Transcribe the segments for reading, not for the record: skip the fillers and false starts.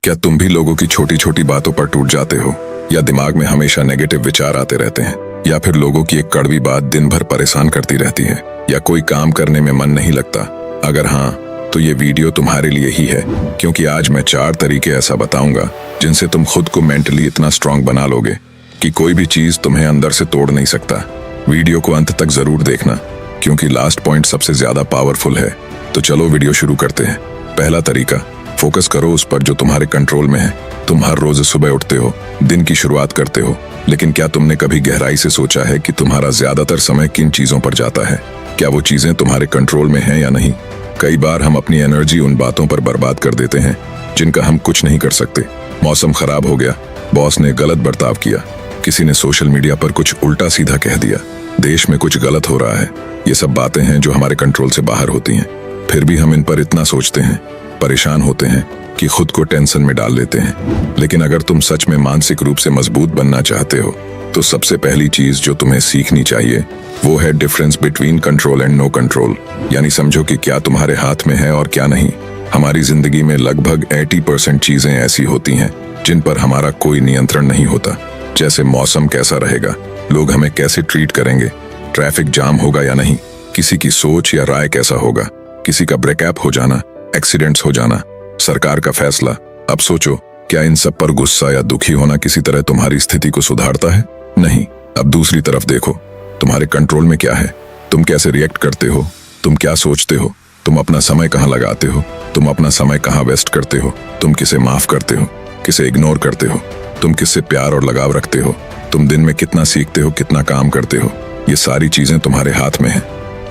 क्या तुम भी लोगों की छोटी छोटी बातों पर टूट जाते हो, या दिमाग में हमेशा नेगेटिव विचार आते रहते हैं, या फिर लोगों की एक कड़वी बात दिन भर परेशान करती रहती है, या कोई काम करने में मन नहीं लगता? अगर हाँ, तो ये वीडियो तुम्हारे लिए ही है, क्योंकि आज मैं 4 तरीके ऐसा बताऊंगा जिनसे तुम खुद को मेंटली इतना स्ट्रांग बना लोगे कि कोई भी चीज तुम्हें अंदर से तोड़ नहीं सकता। वीडियो को अंत तक जरूर देखना, क्योंकि लास्ट पॉइंट सबसे ज्यादा पावरफुल है। तो चलो वीडियो शुरू करते हैं। पहला तरीका, फोकस करो उस पर जो तुम्हारे कंट्रोल में है। तुम हर रोज सुबह उठते हो, दिन की शुरुआत करते हो, लेकिन क्या तुमने कभी गहराई से सोचा है कि तुम्हारा ज्यादातर समय किन चीजों पर जाता है? क्या वो चीजें तुम्हारे कंट्रोल में हैं या नहीं? कई बार हम अपनी एनर्जी उन बातों पर बर्बाद कर देते हैं जिनका हम कुछ नहीं कर सकते। मौसम खराब हो गया, बॉस ने गलत बर्ताव किया, किसी ने सोशल मीडिया पर कुछ उल्टा सीधा कह दिया, देश में कुछ गलत हो रहा है। ये सब बातें हैं जो हमारे कंट्रोल से बाहर होती हैं। फिर भी हम इन पर इतना सोचते हैं, परेशान होते हैं कि खुद को टेंशन में डाल लेते हैं। लेकिन अगर तुम सच में मानसिक रूप से मजबूत बनना चाहते हो, तो सबसे पहली चीज जो तुम्हें सीखनी चाहिए वो है difference between control and no control. यानी समझो कि क्या तुम्हारे हाथ में है और क्या नहीं। हमारी जिंदगी में लगभग 80% चीजें ऐसी होती हैं जिन पर हमारा कोई नियंत्रण नहीं होता। जैसे मौसम कैसा रहेगा, लोग हमें कैसे ट्रीट करेंगे, ट्रैफिक जाम होगा या नहीं, किसी की सोच या राय कैसा होगा, किसी का ब्रेकअप हो जाना, एक्सीडेंट्स हो जाना, सरकार का फैसला। अब सोचो, क्या इन सब पर गुस्सा या दुखी होना किसी तरह तुम्हारी स्थिति को सुधारता है? नहीं। अब दूसरी तरफ देखो, तुम्हारे कंट्रोल में क्या है? तुम कैसे रिएक्ट करते हो, तुम क्या सोचते हो, तुम अपना समय कहाँ लगाते हो, तुम अपना समय कहाँ वेस्ट करते हो, तुम किसे माफ करते हो, किसे इग्नोर करते हो, तुम किससे प्यार और लगाव रखते हो, तुम दिन में कितना सीखते हो, कितना काम करते हो। ये सारी चीजें तुम्हारे हाथ में हैं।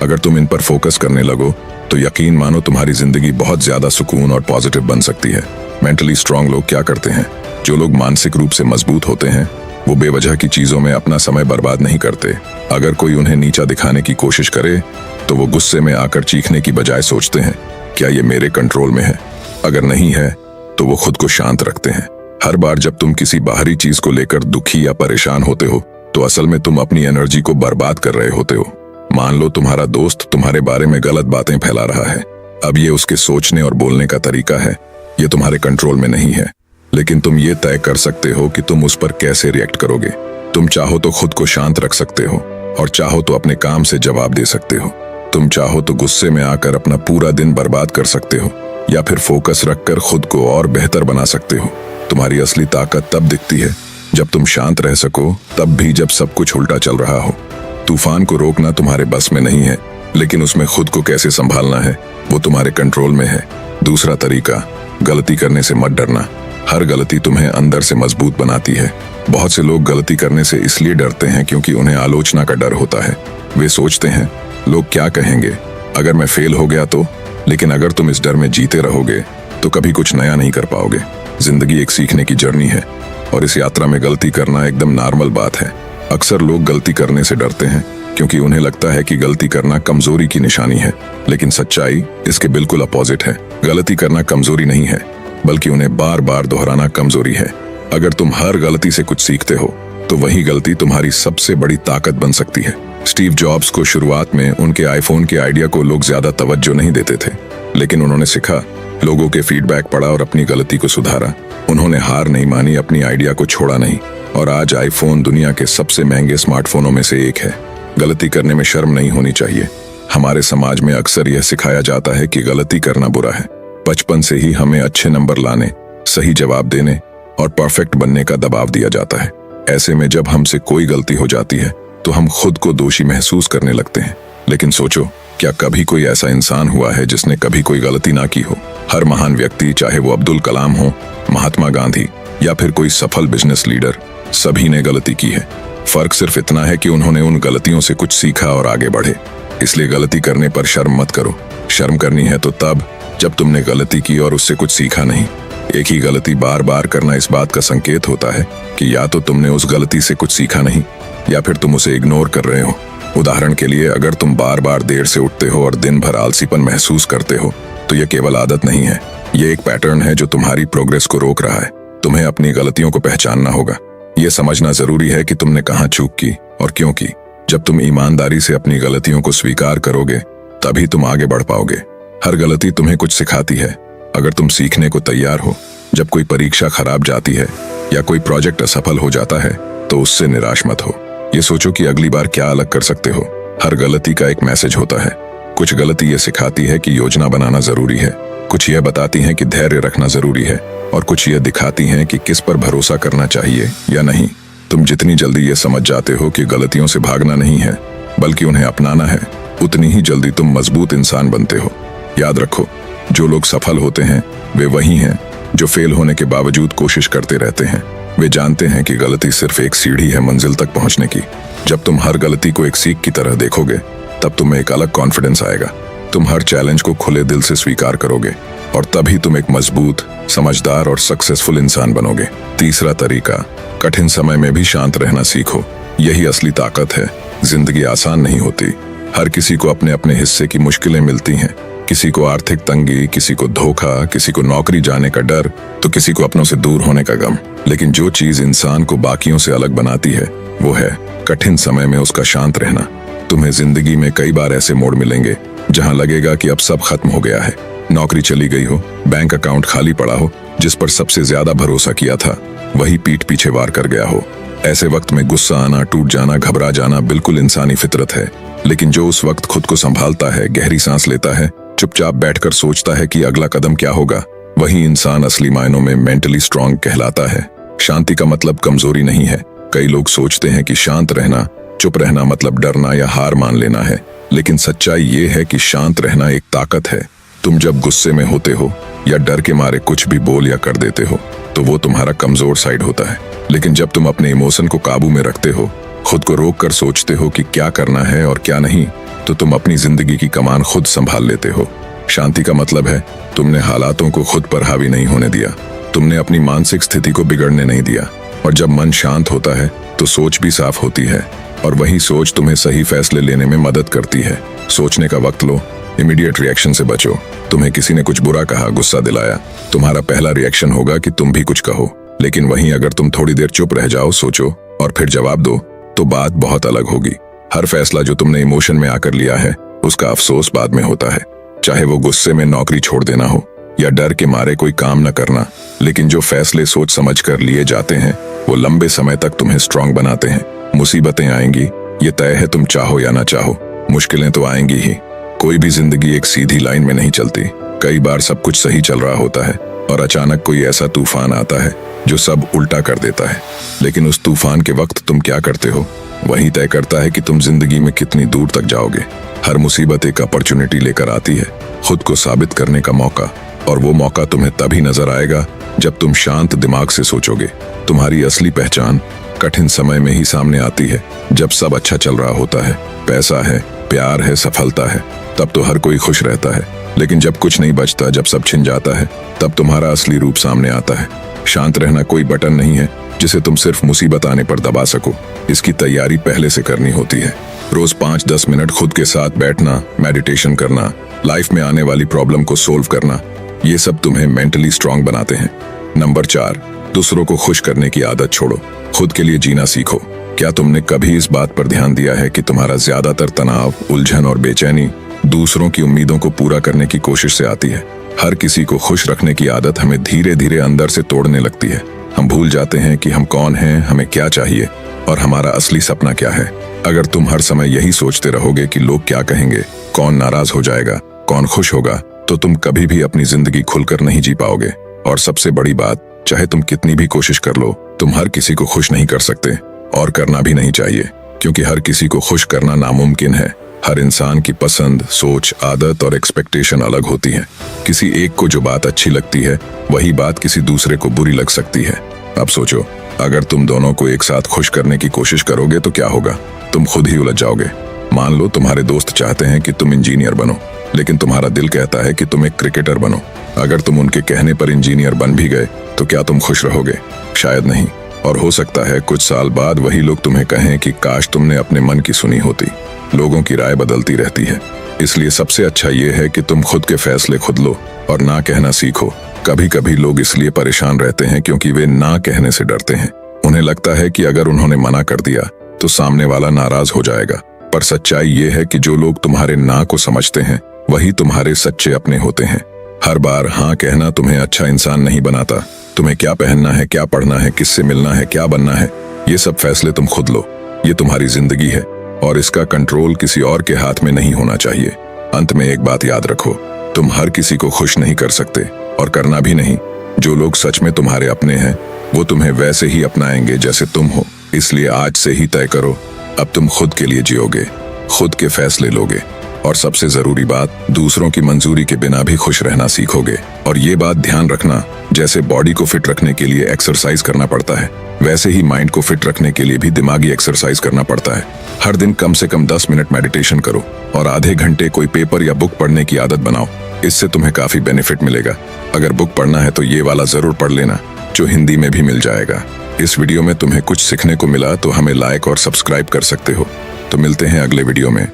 अगर तुम इन पर फोकस करने लगो तो यकीन मानो तुम्हारी जिंदगी बहुत ज्यादा सुकून और पॉजिटिव बन सकती है। मेंटली स्ट्रांग लोग क्या करते हैं? जो लोग मानसिक रूप से मजबूत होते हैं वो बेवजह की चीजों में अपना समय बर्बाद नहीं करते। अगर कोई उन्हें नीचा दिखाने की कोशिश करे तो वो गुस्से में आकर चीखने की बजाय सोचते हैं, क्या ये मेरे कंट्रोल में है? अगर नहीं है तो वो खुद को शांत रखते हैं। हर बार जब तुम किसी बाहरी चीज को लेकर दुखी या परेशान होते हो तो असल में तुम अपनी एनर्जी को बर्बाद कर रहे होते हो। मान लो तुम्हारा दोस्त तुम्हारे बारे में गलत बातें फैला रहा है। अब ये उसके सोचने और बोलने का तरीका है, ये तुम्हारे कंट्रोल में नहीं है, लेकिन तुम ये तय कर सकते हो कि तुम उस पर कैसे रिएक्ट करोगे। तुम चाहो तो खुद को शांत रख सकते हो, और चाहो तो अपने काम से जवाब दे सकते हो। तुम चाहो तो गुस्से में आकर अपना पूरा दिन बर्बाद कर सकते हो, या फिर फोकस रखकर खुद को और बेहतर बना सकते हो। तुम्हारी असली ताकत तब दिखती है जब तुम शांत रह सको, तब भी जब सब कुछ उल्टा चल रहा हो। तूफान को रोकना तुम्हारे बस में नहीं है, लेकिन उसमें खुद को कैसे संभालना है वो तुम्हारे कंट्रोल में है। दूसरा तरीका, गलती करने से मत डरना। हर गलती तुम्हें अंदर से मजबूत बनाती है। बहुत से लोग गलती करने से इसलिए डरते हैं क्योंकि उन्हें आलोचना का डर होता है। वे सोचते हैं, लोग क्या कहेंगे अगर मैं फेल हो गया तो? लेकिन अगर तुम इस डर में जीते रहोगे तो कभी कुछ नया नहीं कर पाओगे। जिंदगी एक सीखने की जर्नी है, और इस यात्रा में गलती करना एकदम नॉर्मल बात है। अक्सर लोग गलती करने से डरते हैं क्योंकि उन्हें लगता है कि गलती करना कमजोरी की निशानी है, लेकिन सच्चाई इसके बिल्कुल अपोजिट है। गलती करना कमजोरी नहीं है, बल्कि उन्हें बार बार दोहराना कमजोरी है। अगर तुम हर गलती से कुछ सीखते हो तो वही गलती तुम्हारी सबसे बड़ी ताकत बन सकती है। स्टीव जॉब्स को शुरुआत में उनके आईफोन के आइडिया को लोग ज्यादा तवज्जो नहीं देते थे, लेकिन उन्होंने सीखा, लोगों के फीडबैक पढ़ा और अपनी गलती को सुधारा। उन्होंने हार नहीं मानी, अपनी आइडिया को छोड़ा नहीं, और आज आईफोन दुनिया के सबसे महंगे स्मार्टफोनों में से एक है। गलती करने में शर्म नहीं होनी चाहिए। हमारे समाज में अक्सर यह सिखाया जाता है कि गलती करना बुरा है। बचपन से ही हमें अच्छे नंबर लाने, सही जवाब देने और परफेक्ट बनने का दबाव दिया जाता है। ऐसे में जब हमसे कोई गलती हो जाती है तो हम खुद को दोषी महसूस करने लगते हैं। लेकिन सोचो, क्या कभी कोई ऐसा इंसान हुआ है जिसने कभी कोई गलती ना की हो? हर महान व्यक्ति, चाहे वो अब्दुल कलाम हो, महात्मा गांधी या फिर कोई सफल बिजनेस लीडर, सभी ने गलती की है। फर्क सिर्फ इतना है कि उन्होंने उन गलतियों से कुछ सीखा और आगे बढ़े। इसलिए गलती करने पर शर्म मत करो। शर्म करनी है तो तब जब तुमने गलती की और उससे कुछ सीखा नहीं। एक ही गलती बार बार करना इस बात का संकेत होता है कि या तो तुमने उस गलती से कुछ सीखा नहीं, या फिर तुम उसे इग्नोर कर रहे हो। उदाहरण के लिए, अगर तुम बार बार देर से उठते हो और दिन भर आलसीपन महसूस करते हो तो यह केवल आदत नहीं है, ये एक पैटर्न है जो तुम्हारी प्रोग्रेस को रोक रहा है। तुम्हें अपनी गलतियों को पहचानना होगा। यह समझना जरूरी है कि तुमने कहाँ चूक की और क्यों की। जब तुम ईमानदारी से अपनी गलतियों को स्वीकार करोगे तभी तुम आगे बढ़ पाओगे। हर गलती तुम्हें कुछ सिखाती है, अगर तुम सीखने को तैयार हो। जब कोई परीक्षा खराब जाती है या कोई प्रोजेक्ट असफल हो जाता है तो उससे निराश मत हो। ये सोचो कि अगली बार क्या अलग कर सकते हो। हर गलती का एक मैसेज होता है। कुछ गलती ये सिखाती है कि योजना बनाना जरूरी है, कुछ यह बताती है कि धैर्य रखना जरूरी है, और कुछ यह दिखाती हैं कि किस पर भरोसा करना चाहिए या नहीं। तुम जितनी जल्दी ये समझ जाते हो कि गलतियों से भागना नहीं है बल्कि उन्हें अपनाना है, उतनी ही जल्दी तुम मजबूत इंसान बनते हो। याद रखो, जो लोग सफल होते हैं वे वही हैं जो फेल होने के बावजूद कोशिश करते रहते हैं। वे जानते हैं कि गलती सिर्फ एक सीढ़ी है मंजिल तक पहुंचने की। जब तुम हर गलती को एक सीख की तरह देखोगे तब तुम्हें एक अलग कॉन्फिडेंस आएगा। तुम हर चैलेंज को खुले दिल से स्वीकार करोगे और तभी तुम एक मजबूत, समझदार और सक्सेसफुल इंसान बनोगे। तीसरा तरीका, कठिन समय में भी शांत रहना सीखो। यही असली ताकत है। जिंदगी आसान नहीं होती। हर किसी को अपने अपने हिस्से की मुश्किलें मिलती हैं। किसी को आर्थिक तंगी, किसी को धोखा, किसी को नौकरी जाने का डर, तो किसी को अपनों से दूर होने का गम। लेकिन जो चीज इंसान को बाकियों से अलग बनाती है वो है कठिन समय में उसका शांत रहना। तुम्हें जिंदगी में कई बार ऐसे मोड़ मिलेंगे जहां लगेगा कि अब सब खत्म हो गया है। नौकरी चली गई हो, बैंक अकाउंट खाली पड़ा हो, जिस पर सबसे ज्यादा भरोसा किया था वही पीठ पीछे वार कर गया हो। ऐसे वक्त में गुस्सा आना, टूट जाना, घबरा जाना बिल्कुल इंसानी फितरत है। लेकिन जो उस वक्त खुद को संभालता है, गहरी सांस लेता है, चुपचाप बैठकर सोचता है कि अगला कदम क्या होगा, वही इंसान असली मायनों में मेंटली स्ट्रांग कहलाता है। शांति का मतलब कमजोरी नहीं है। कई लोग सोचते हैं कि शांत रहना, चुप रहना मतलब डरना या हार मान लेना है, लेकिन सच्चाई ये है कि शांत रहना एक ताकत है। तुम जब गुस्से में होते हो या डर के मारे कुछ भी बोल या कर देते हो तो वो तुम्हारा कमजोर साइड होता है। लेकिन जब तुम अपने इमोशन को काबू में रखते हो, खुद को रोक कर सोचते हो कि क्या करना है और क्या नहीं, तो तुम अपनी जिंदगी की कमान खुद संभाल लेते हो। शांति का मतलब है तुमने हालातों को खुद पर हावी नहीं होने दिया, तुमने अपनी मानसिक स्थिति को बिगड़ने नहीं दिया। और जब मन शांत होता है तो सोच भी साफ होती है, और वही सोच तुम्हें सही फैसले लेने में मदद करती है। सोचने का वक्त लो, इमीडिएट रिएक्शन से बचो। तुम्हें किसी ने कुछ बुरा कहा, गुस्सा दिलाया, तुम्हारा पहला रिएक्शन होगा कि तुम भी कुछ कहो। लेकिन वहीं अगर तुम थोड़ी देर चुप रह जाओ, सोचो और फिर जवाब दो, तो बात बहुत अलग होगी। हर फैसला जो तुमने इमोशन में आकर लिया है उसका अफसोस बाद में होता है, चाहे वो गुस्से में नौकरी छोड़ देना हो या डर के मारे कोई काम न करना। लेकिन जो फैसले सोच समझ कर लिए जाते हैं वो लंबे समय तक तुम्हें स्ट्रांग बनाते हैं। मुसीबतें आएंगी, ये तय है, तुम चाहो या ना चाहो, मुश्किलें तो आएंगी ही। कोई भी जिंदगी एक सीधी लाइन में नहीं चलती। कई बार सब कुछ सही चल रहा होता है और अचानक कोई ऐसा तूफान आता है जो सब उल्टा कर देता है। लेकिन उस तूफान के वक्त तुम क्या करते हो वही तय करता है कि तुम जिंदगी में कितनी दूर तक जाओगे। हर मुसीबत एक अपॉर्चुनिटी लेकर आती है, खुद को साबित करने का मौका, और वो मौका तुम्हें तभी नजर आएगा जब तुम शांत दिमाग से सोचोगे। तुम्हारी असली पहचान कठिन समय में ही सामने आती है। जब सब अच्छा चल रहा होता है, पैसा है, प्यार है, सफलता है, तब तो हर कोई खुश रहता है। लेकिन जब कुछ नहीं बचता, जब सब छिन जाता है, तब तुम्हारा असली रूप सामने आता है। शांत रहना कोई बटन नहीं है जिसे तुम सिर्फ मुसीबत आने पर दबा सको। इसकी तैयारी पहले से करनी होती है। रोज 5-10 मिनट खुद के साथ बैठना, मेडिटेशन करना, लाइफ में आने वाली प्रॉब्लम को सोल्व करना, ये सब तुम्हें मेंटली स्ट्रांग बनाते हैं। नंबर 4, दूसरों को खुश करने की आदत छोड़ो, खुद के लिए जीना सीखो। क्या तुमने कभी इस बात पर ध्यान दिया है कि तुम्हारा ज्यादातर तनाव, उलझन और बेचैनी दूसरों की उम्मीदों को पूरा करने की कोशिश से आती है? हर किसी को खुश रखने की आदत हमें धीरे धीरे अंदर से तोड़ने लगती है। हम भूल जाते हैं कि हम कौन हैं, हमें क्या चाहिए और हमारा असली सपना क्या है। अगर तुम हर समय यही सोचते रहोगे कि लोग क्या कहेंगे, कौन नाराज हो जाएगा, कौन खुश होगा, तो तुम कभी भी अपनी जिंदगी खुलकर नहीं जी पाओगे। और सबसे बड़ी बात, चाहे तुम कितनी भी कोशिश कर लो, तुम हर किसी को खुश नहीं कर सकते और करना भी नहीं चाहिए, क्योंकि हर किसी को खुश करना नामुमकिन है। हर इंसान की पसंद, सोच, आदत और एक्सपेक्टेशन अलग होती है। किसी एक को जो बात अच्छी लगती है वही बात किसी दूसरे को बुरी लग सकती है। अब सोचो, अगर तुम दोनों को एक साथ खुश करने की कोशिश करोगे तो क्या होगा? तुम खुद ही उलझ जाओगे। मान लो तुम्हारे दोस्त चाहते हैं कि तुम इंजीनियर बनो, लेकिन तुम्हारा दिल कहता है कि तुम एक क्रिकेटर बनो। अगर तुम उनके कहने पर इंजीनियर बन भी गए तो क्या तुम खुश रहोगे? शायद नहीं। और हो सकता है कुछ साल बाद वही लोग तुम्हें कहें कि काश तुमने अपने मन की सुनी होती। लोगों की राय बदलती रहती है, इसलिए सबसे अच्छा ये है कि तुम खुद के फैसले खुद लो और ना कहना सीखो। कभी कभी लोग इसलिए परेशान रहते हैं क्योंकि वे ना कहने से डरते हैं। उन्हें लगता है कि अगर उन्होंने मना कर दिया तो सामने वाला नाराज हो जाएगा। पर सच्चाई ये है कि जो लोग तुम्हारे ना को समझते हैं वही तुम्हारे सच्चे अपने होते हैं। हर बार हाँ कहना तुम्हें अच्छा इंसान नहीं बनाता। तुम्हें क्या पहनना है, क्या पढ़ना है, किससे मिलना है, क्या बनना है, ये सब फैसले तुम खुद लो। ये तुम्हारी जिंदगी है और इसका कंट्रोल किसी और के हाथ में नहीं होना चाहिए। अंत में एक बात याद रखो, तुम हर किसी को खुश नहीं कर सकते और करना भी नहीं। जो लोग सच में तुम्हारे अपने हैं वो तुम्हें वैसे ही अपनाएंगे जैसे तुम हो। इसलिए आज से ही तय करो, अब तुम खुद के लिए जियोगे, खुद के फैसले लोगे और सबसे जरूरी बात, दूसरों की मंजूरी के बिना भी खुश रहना सीखोगे। और ये बात ध्यान रखना, जैसे बॉडी को फिट रखने के लिए एक्सरसाइज करना पड़ता है, वैसे ही माइंड को फिट रखने के लिए भी दिमागी एक्सरसाइज करना पड़ता है। हर दिन कम से कम 10 मिनट मेडिटेशन करो और आधे घंटे कोई पेपर या बुक पढ़ने की आदत बनाओ। इससे तुम्हें काफी बेनिफिट मिलेगा। अगर बुक पढ़ना है तो ये वाला जरूर पढ़ लेना, जो हिंदी में भी मिल जाएगा। इस वीडियो में तुम्हें कुछ सीखने को मिला तो हमें लाइक और सब्सक्राइब कर सकते हो। तो मिलते हैं अगले वीडियो में।